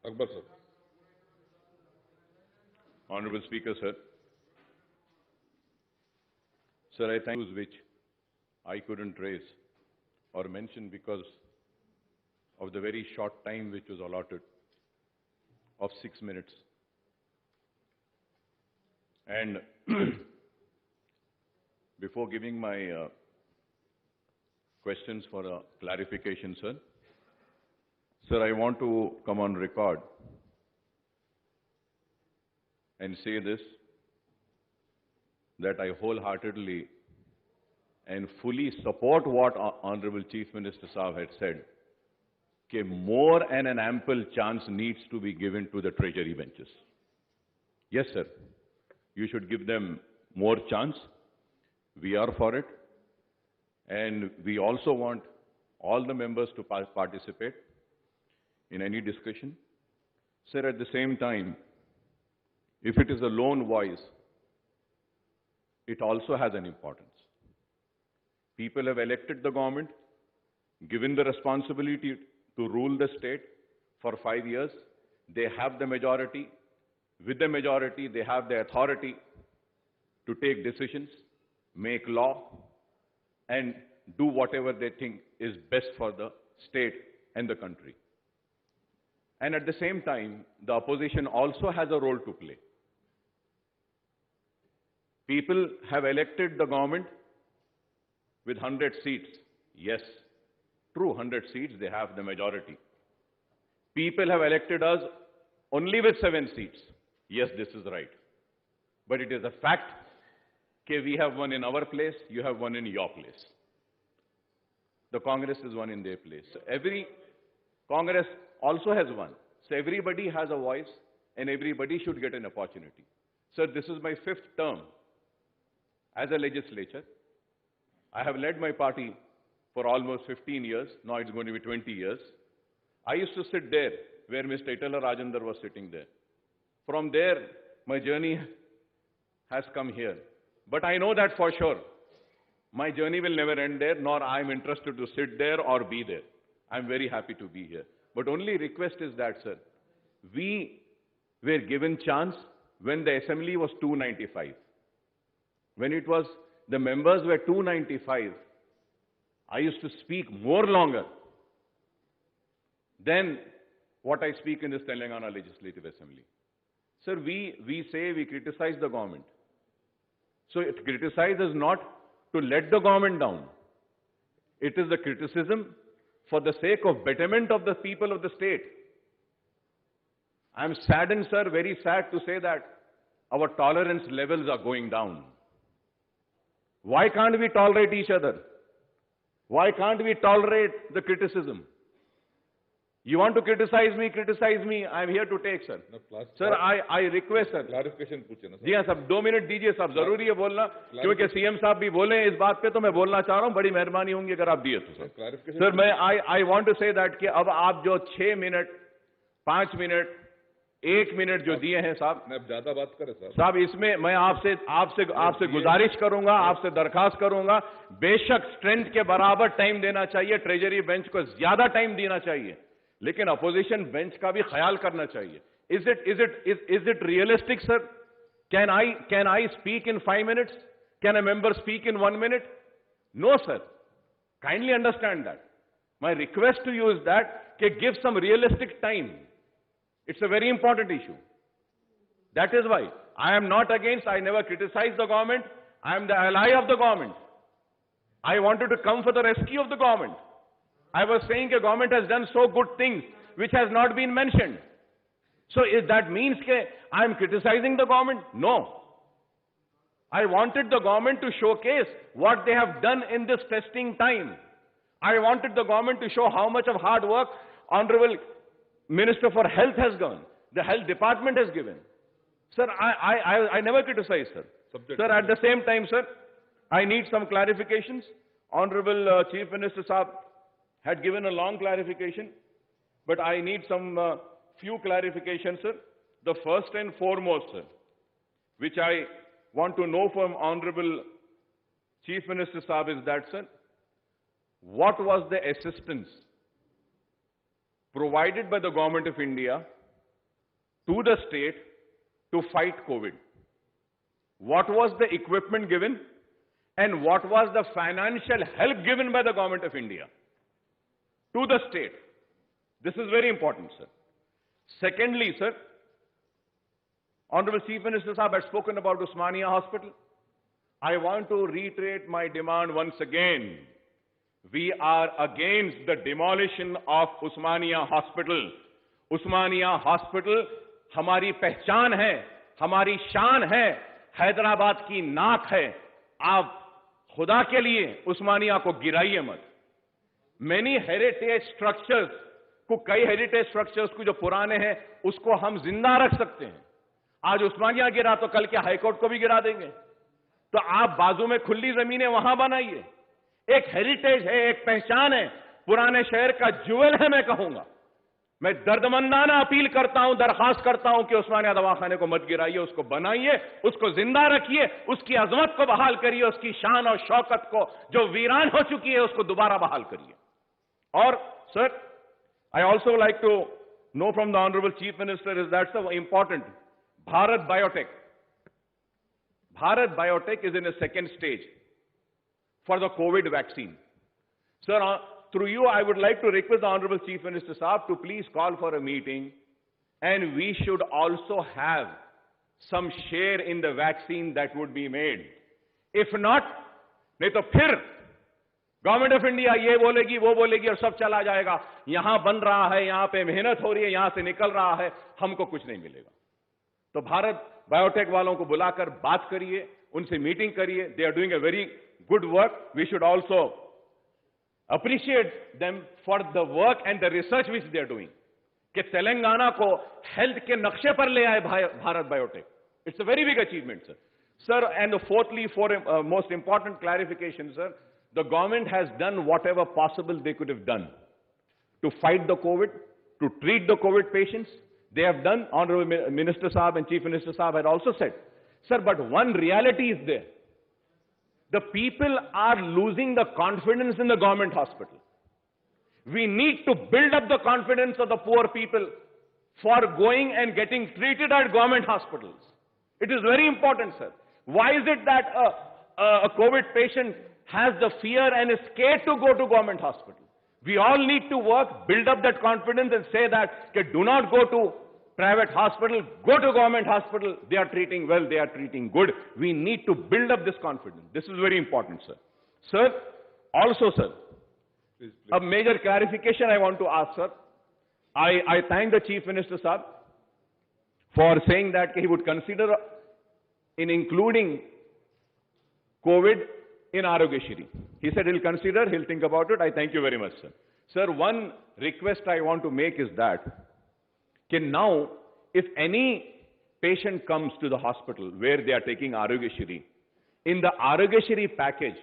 Akbar sir. Honorable Speaker, sir. Sir, I thank you which I couldn't raise or mention because of the very short time which was allotted of 6 minutes. And before giving my questions for a clarification, sir, I want to come on record and say this, that I wholeheartedly and fully support what Honorable Chief Minister Saab had said, that more and an ample chance needs to be given to the treasury benches. Yes, sir, you should give them more chance. We are for it. And we also want all the members to participate in any discussion. Sir, at the same time, if it is a lone voice, it also has an importance. People have elected the government, given the responsibility to rule the state for 5 years. They have the majority. With the majority, they have the authority to take decisions, make law, and do whatever they think is best for the state and the country. And at the same time, the opposition also has a role to play. People have elected the government with 100 seats. Yes, true, 100 seats, they have the majority. People have elected us only with 7 seats. Yes, this is right. But it is a fact that we have one in our place, you have one in your place. The Congress is one in their place. So every Congress also has one. So everybody has a voice and everybody should get an opportunity. Sir, this is my 5th term as a legislature. I have led my party for almost 15 years. Now it's going to be 20 years. I used to sit there where Mr. Itala Rajendra was sitting there. From there, my journey has come here. But I know that for sure. My journey will never end there, nor I am interested to sit there or be there. I am very happy to be here. But only request is that, sir, we were given chance when the assembly was 295. When it was, the members were 295, I used to speak more longer than what I speak in this Telangana Legislative Assembly. Sir, we say we criticize the government. So it criticizes not to let the government down. It is the criticism for the sake of betterment of the people of the state. I am saddened, sir, very sad to say that our tolerance levels are going down. Why can't we tolerate each other? Why can't we tolerate the criticism? You want to criticize me, I am here to take, sir. Sir, I request, sir. Clarification पूछे ना. जी हाँ साहब, 2 minute दीजिए साहब, जरूरी है बोलना, क्योंकि सीएम साहब भी बोले इस बात पे, तो मैं बोलना चाह रहा हूँ, बड़ी मेहरबानी होंगी अगर आप दिए तो सर. सर, मैं I want to say that कि अब आप जो 6 मिनट, 5 मिनट, 1 मिनट जो दिए हैं साहब, मैं ज्यादा बात करें सर. साहब, इसमें मैं आपसे गुजारिश करूंगा, आपसे दरखास्त करूंगा, बेशक स्ट्रेंथ के बराबर टाइम देना चाहिए, ट्रेजरी बेंच को ज्यादा टाइम देना चाहिए, लेकिन अपोजिशन बेंच का भी ख्याल करना चाहिए. Is it realistic, sir? Can I speak in 5 minutes? Can a member speak in 1 minute? No, sir. Kindly understand that. My request to you is that give some realistic time. It's a very important issue. That is why I am not against, I never criticize the government. I am the ally of the government. I wanted to come for the rescue of the government. I was saying the government has done so good things which has not been mentioned. So if that means that I am criticizing the government? No. I wanted the government to showcase what they have done in this testing time. I wanted the government to show how much of hard work Honorable Minister for Health has done, the Health Department has given. Sir, I never criticize, sir. Sir, at the same time, sir, I need some clarifications. Honorable Chief Minister Saab had given a long clarification, but I need some few clarifications, sir. The first and foremost, sir, which I want to know from Honorable Chief Minister Saab is that, sir, what was the assistance provided by the Government of India to the state to fight COVID? What was the equipment given? And what was the financial help given by the government of India to the state? This is very important, sir. Secondly, sir, Honorable Chief Minister Sahab had spoken about Osmania Hospital. I want to reiterate my demand once again. We are against the demolition of Osmania Hospital. Osmania Hospital हमारी पहचान है, हमारी शान है, हैदराबाद की नाक है. आप खुदा के लिए उस्मानिया को गिराइए मत. Many heritage structures को, कई हेरिटेज स्ट्रक्चर्स को जो पुराने हैं उसको हम जिंदा रख सकते हैं. आज उस्मानिया गिरा तो कल के हाईकोर्ट को भी गिरा देंगे. तो आप बाजू में खुली जमीनें वहां बनाइए. एक हेरिटेज है, एक पहचान है, पुराने शहर का ज्वेल है. मैं कहूंगा, मैं दर्दमंदाना अपील करता हूं, दरखास्त करता हूं कि उस्मानिया दवाखाने को मत गिराइए, उसको बनाइए, उसको जिंदा रखिए, उसकी अजमत को बहाल करिए, उसकी शान और शौकत को जो वीरान हो चुकी है उसको दोबारा बहाल करिए. और sir, I also like to know from the Honorable Chief Minister is that so important. Bharat Biotech. Bharat Biotech is in a second stage for the COVID vaccine. Sir, through you, I would like to request the Honorable Chief Minister Saab to please call for a meeting, and we should also have some share in the vaccine that would be made. If not, नहीं तो फिर government of India ये बोलेगी, वो बोलेगी और सब चला जाएगा. यहां बन रहा है, यहां पे मेहनत हो रही है, यहां से निकल रहा है, हमको कुछ नहीं मिलेगा. तो भारत बायोटेक वालों को बुलाकर बात करिए, उनसे मीटिंग करिए. They are doing a very good work. We should also appreciate them for the work and the research which they are doing. कि तेलंगाना को हेल्थ के नक्शे पर ले आए Bharat Biotech. It's a very big achievement, sir. Sir, and fourthly, most important clarification, sir, the government has done whatever possible they could have done to fight the COVID, to treat the COVID patients. They have done. Honorable Minister Saab and Chief Minister Saab had also said, sir, but one reality is there. The people are losing the confidence in the government hospital. We need to build up the confidence of the poor people for going and getting treated at government hospitals. It is very important, sir. Why is it that a COVID patient has the fear and is scared to go to government hospital? We all need to work, build up that confidence and say that, okay, do not go to private hospital, go to government hospital. They are treating well, they are treating good. We need to build up this confidence. This is very important, sir. Sir, also, sir, please. A major clarification I want to ask, sir. I thank the Chief Minister, sir, for saying that he would consider in including COVID in Arogyashri. He said he'll consider, he'll think about it. I thank you very much, sir. Sir, one request I want to make is that now, if any patient comes to the hospital where they are taking Arogyashri, in the Arogyashri package,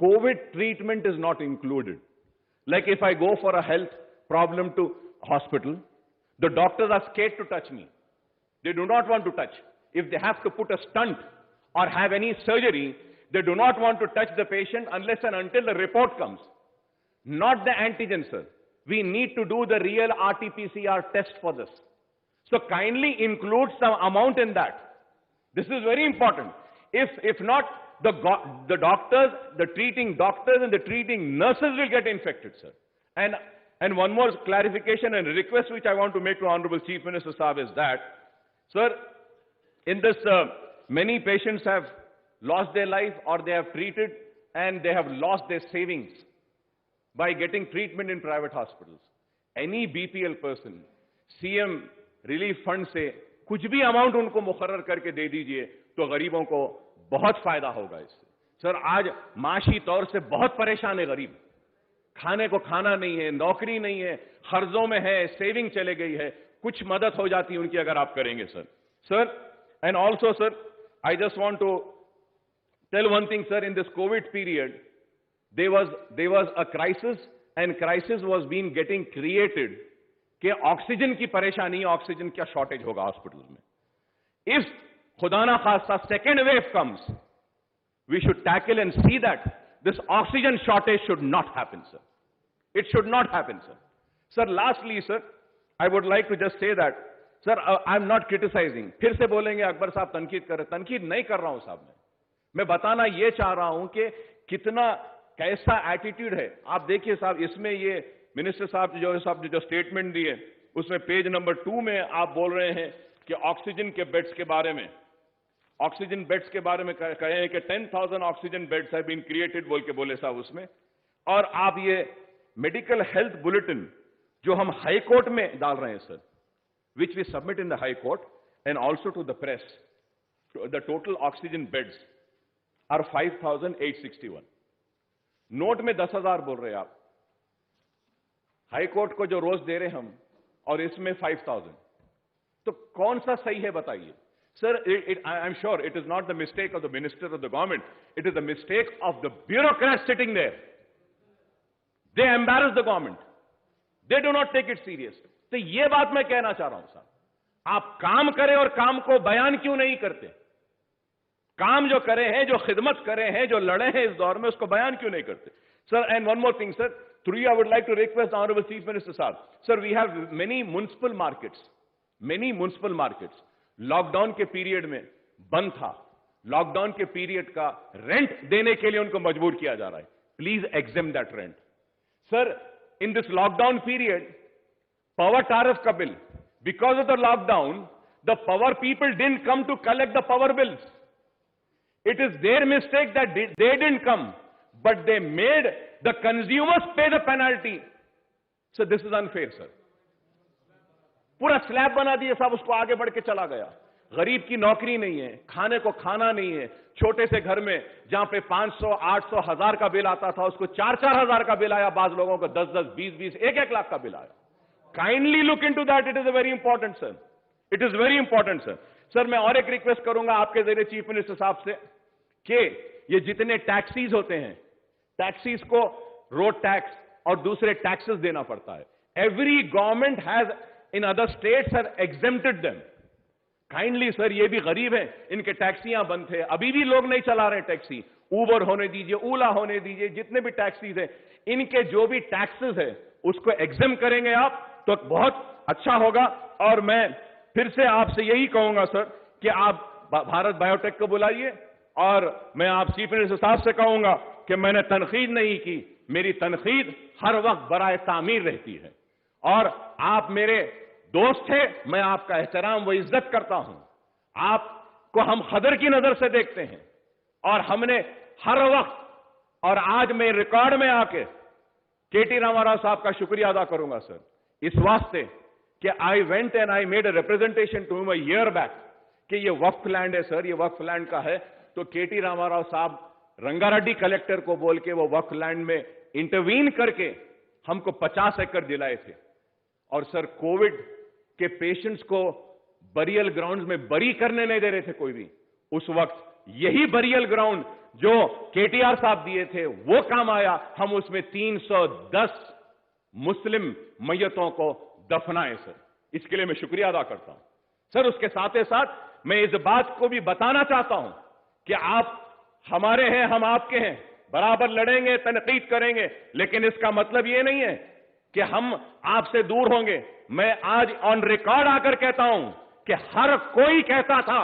COVID treatment is not included. Like if I go for a health problem to hospital, the doctors are scared to touch me. They do not want to touch. If they have to put a stunt or have any surgery, they do not want to touch the patient unless and until the report comes. Not the antigen, sir. We need to do the real RT-PCR test for this. So kindly include some amount in that. This is very important. If not, the doctors, the treating doctors and the treating nurses will get infected, sir. And one more clarification and request which I want to make to Honorable Chief Minister Saab is that, sir, in this, many patients have lost their life or they have treated and they have lost their savings by getting treatment in private hospitals. Any BPL person, CM Relief Fund से कुछ भी amount उनको मुकर्रर करके दे दीजिए तो गरीबों को बहुत फायदा होगा इससे. सर, आज माशी तौर से बहुत परेशान है गरीब. खाने को खाना नहीं है, नौकरी नहीं है, खर्जों में है, सेविंग चले गई है. कुछ मदद हो जाती है उनकी अगर आप करेंगे, sir. Sir, and also, sir, I just want to tell one thing, sir. In this COVID period, there was a crisis, and crisis was being getting created कि ऑक्सीजन की परेशानी, ऑक्सीजन का शॉर्टेज होगा हॉस्पिटल में. If खुदा ना खास्ता second wave comes, we should tackle and see that this oxygen shortage should not happen, sir. It should not happen, sir. Sir, lastly, sir, I would like to just say that sir I am not criticising, फिर से बोलेंगे अकबर साहब तनकीद कर रहे, तनकीद नहीं कर रहा हूं साहब, मैं बताना यह चाह रहा हूं कि कितना कैसा एटीट्यूड है। आप देखिए साहब, इसमें ये मिनिस्टर साहब जो स्टेटमेंट दिए, उसमें पेज नंबर 2 में आप बोल रहे हैं कि ऑक्सीजन के बेड्स के बारे में, ऑक्सीजन बेड्स के बारे में कहे हैं कि 10,000 oxygen beds have been created बोल के बोले साहब उसमें। और आप ये मेडिकल हेल्थ बुलेटिन जो हम हाई कोर्ट में डाल रहे हैं sir, which we submit in the High Court and also to the press, the total oxygen beds are 5,861. Note में 10,000 बोल रहे हैं आप, हाई कोर्ट को जो रोज दे रहे हम, और इसमें 5,000, तो कौन सा सही है बताइए sir? I am sure it is not the mistake of the minister of the government, it is the mistake of the bureaucrat sitting there. They embarrass the government, they do not take it serious. तो यह बात मैं कहना चाह रहा हूं साहब, आप काम करें और काम को बयान क्यों नहीं करते? काम जो करे हैं, जो खिदमत करे हैं, जो लड़े हैं इस दौर में, उसको बयान क्यों नहीं करते sir? And one more thing sir, through you I would like to request honourable chief minister साहब, sir we have many municipal markets lockdown के पीरियड में बंद था, लॉकडाउन के पीरियड का रेंट देने के लिए उनको मजबूर किया जा रहा है। Please exam that rent sir. In this lockdown period, power tariff ka bill, because of the lockdown, the power people didn't come to collect the power bills. It is their mistake that they didn't come, but they made the consumers pay the penalty. So this is unfair sir. पूरा slab बना दिया साहब, उसको आगे बढ़ के चला गया। गरीब की नौकरी नहीं है, खाने को खाना नहीं है, छोटे से घर में जहां पे 500, 800, 1000 का बिल आता था, उसको 4-4 हजार का बिल आया, बाज लोगों को 10-10, 20-20, 1-1 लाख का बिल आया। Kindly look into that, it is a very important sir, it is very important sir. Sir मैं और एक रिक्वेस्ट करूंगा आपके जरिए चीफ मिनिस्टर साहब से कि ये जितने टैक्सीज होते हैं, टैक्सीज को रोड टैक्स और दूसरे टैक्सेस देना पड़ता है। Every government has in other states have exempted them. Kindly sir, ये भी गरीब हैं, इनके टैक्सियां बंद थे, अभी भी लोग नहीं चला रहे टैक्सी। उबर होने दीजिए, ओला होने दीजिए, जितने भी टैक्सीज हैं, इनके जो भी टैक्सेस है उसको एग्जाम करेंगे आप तो बहुत अच्छा होगा। और मैं फिर से आपसे यही कहूंगा सर कि आप भारत बायोटेक को बुलाइए, और मैं आप चीफ मिनिस्टर साहब से कहूंगा कि मैंने तनकीद नहीं की, मेरी तनकीद हर वक्त बराए तामीर रहती है। और आप मेरे दोस्त थे, मैं आपका एहतराम व इज्जत करता हूं, आपको हम कदर की नजर से देखते हैं, और हमने हर वक्त, और आज मैं रिकॉर्ड में आके केटी रामाराव साहब का शुक्रिया अदा करूंगा सर, इस वास्ते कि I went and I made a representation to him a year back कि ये वक्फ लैंड है सर, ये वक्फ लैंड का है। तो केटी रामाराव साहब रंगारेड्डी कलेक्टर को बोल के वो वक्फ लैंड में इंटरवीन करके हमको 50 एकड़ दिलाए थे। और सर कोविड के पेशेंट्स को बरियल ग्राउंड में बरी करने नहीं दे रहे थे कोई भी, उस वक्त यही बरियल ग्राउंड जो केटीआर साहब दिए थे वो काम आया। हम उसमें 310 मुस्लिम मैयतों को दफनाए सर, इसके लिए मैं शुक्रिया अदा करता हूं सर। उसके साथ ही साथ मैं इस बात को भी बताना चाहता हूं कि आप हमारे हैं, हम आपके हैं, बराबर लड़ेंगे, तनकीद करेंगे, लेकिन इसका मतलब यह नहीं है कि हम आपसे दूर होंगे। मैं आज ऑन रिकॉर्ड आकर कहता हूं कि हर कोई कहता था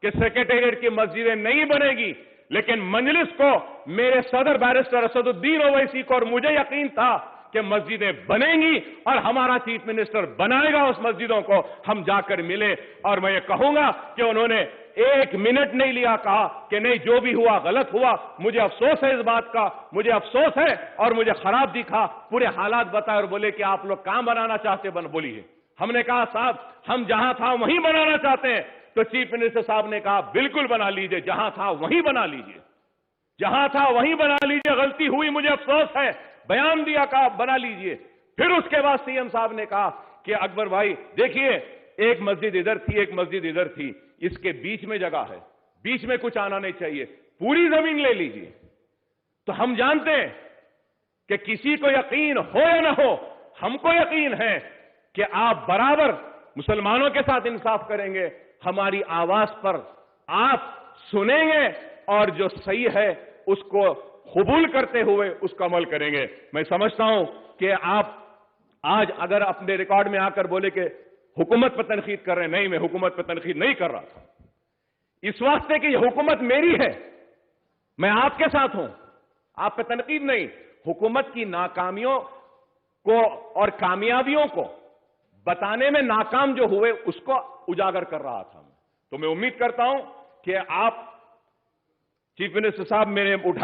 कि सेक्रेटेरिएट की मस्जिदें नहीं बनेगी, लेकिन मजलिस को, मेरे सदर बैरिस्टर असदुद्दीन ओवैसी को और मुझे यकीन था कि मस्जिदें बनेंगी और हमारा चीफ मिनिस्टर बनाएगा उस मस्जिदों को। हम जाकर मिले और मैं ये कहूंगा कि उन्होंने 1 मिनट नहीं लिया, कहा कि नहीं जो भी हुआ गलत हुआ, मुझे अफसोस है इस बात का, मुझे अफसोस है और मुझे खराब दिखा, पूरे हालात बताए और बोले कि आप लोग कहां बनाना चाहते बोलिए। हमने कहा साहब हम जहां था वहीं बनाना चाहते हैं। तो चीफ मिनिस्टर साहब ने कहा बिल्कुल बना लीजिए, जहां था वहीं बना लीजिए, जहां था वहीं बना लीजिए, गलती हुई मुझे अफसोस है, बयान दिया, कहा बना लीजिए। फिर उसके बाद सीएम साहब ने कहा कि अकबर भाई देखिए, एक मस्जिद इधर थी, एक मस्जिद इधर थी, इसके बीच में जगह है, बीच में कुछ आना नहीं चाहिए, पूरी जमीन ले लीजिए। तो हम जानते हैं कि किसी को यकीन हो या ना हो, हमको यकीन है कि आप बराबर मुसलमानों के साथ इंसाफ करेंगे, हमारी आवाज पर आप सुनेंगे और जो सही है उसको कबूल करते हुए उसका अमल करेंगे। मैं समझता हूं कि आप आज अगर अपने रिकॉर्ड में आकर बोले कि हुकूमत पर तनकीद कर रहे हैं। नहीं, मैं हुकूमत पर तनकीद नहीं कर रहा था, इस वास्ते कि यह हुकूमत मेरी है, मैं आपके साथ हूं, आप पे तनकीद नहीं। हुकूमत की नाकामियों को और कामयाबियों को बताने में नाकाम जो हुए उसको उजागर कर रहा था मैं। तो मैं उम्मीद करता हूं कि आप चीफ मिनिस्टर साहब, मैंने उठाया